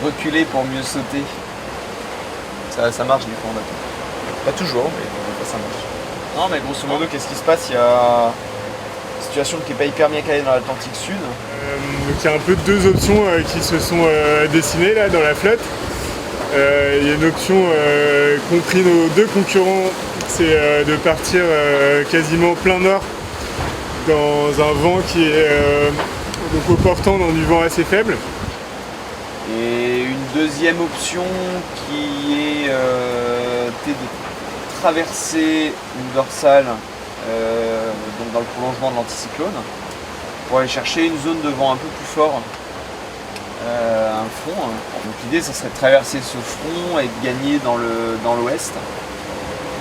reculer pour mieux sauter. Ça marche des fois en bateau. Pas toujours, mais des fois ça marche. Non, mais grosso modo, qu'est-ce qui se passe? Il y a une situation qui n'est pas hyper bien calée dans l'Atlantique Sud. Donc il y a un peu deux options qui se sont dessinées là dans la flotte. Il y a une option qu'ont pris nos deux concurrents, c'est de partir quasiment plein nord dans un vent qui est donc au portant dans du vent assez faible. Et une deuxième option qui est de traverser une dorsale donc dans le prolongement de l'anticyclone pour aller chercher une zone de vent un peu plus fort, un front. Donc l'idée, ça serait de traverser ce front et de gagner dans l'ouest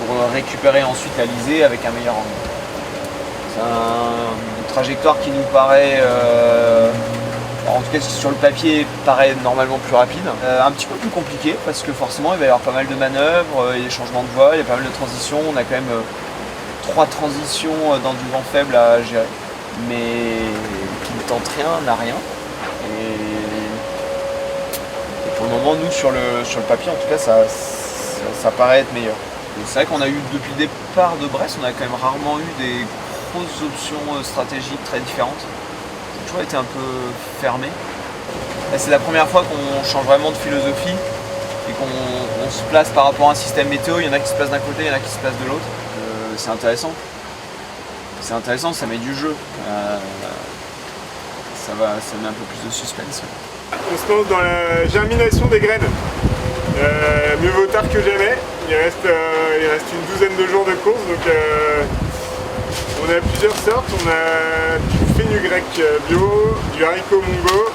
pour récupérer ensuite l'Alizé avec un meilleur angle. C'est une trajectoire qui nous paraît, en tout cas sur le papier, paraît normalement plus rapide. Un petit peu plus compliqué parce que forcément il va y avoir pas mal de manœuvres, il y a des changements de voie, il y a pas mal de transitions. On a quand même 3 transitions dans du vent faible à gérer, mais qui ne tente rien, n'a rien. Et pour le moment, nous sur le papier, en tout cas, ça paraît être meilleur. C'est vrai qu'on a eu, depuis le départ de Brest, on a quand même rarement eu des grosses options stratégiques très différentes. Ça a toujours été un peu fermé. Là, c'est la première fois qu'on change vraiment de philosophie et qu'on se place par rapport à un système météo. Il y en a qui se placent d'un côté, il y en a qui se placent de l'autre. C'est intéressant. C'est intéressant, ça met du jeu. Ça met un peu plus de suspense. On se lance dans la germination des graines. Mieux vaut tard que jamais. Il reste une douzaine de jours de course, donc on a plusieurs sortes. On a du fenugrec bio, du haricot mongo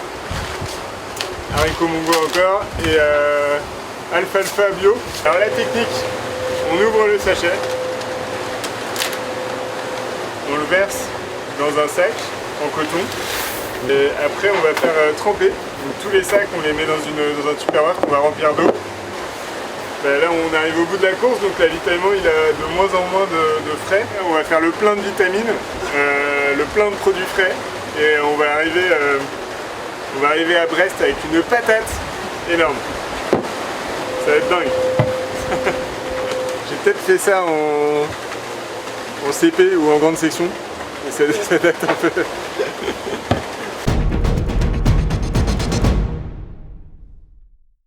encore, et alfalfa bio. Alors la technique, on ouvre le sachet, on le verse dans un sac en coton, et après on va faire tremper. Donc tous les sacs, on les met dans un tupperware qu'on va remplir d'eau. Ben là on arrive au bout de la course, donc l'avitaillement il a de moins en moins de frais. On va faire le plein de vitamines, le plein de produits frais, et on va arriver à Brest avec une patate énorme. Ça va être dingue. J'ai peut-être fait ça en CP ou en grande section, et ça date un peu.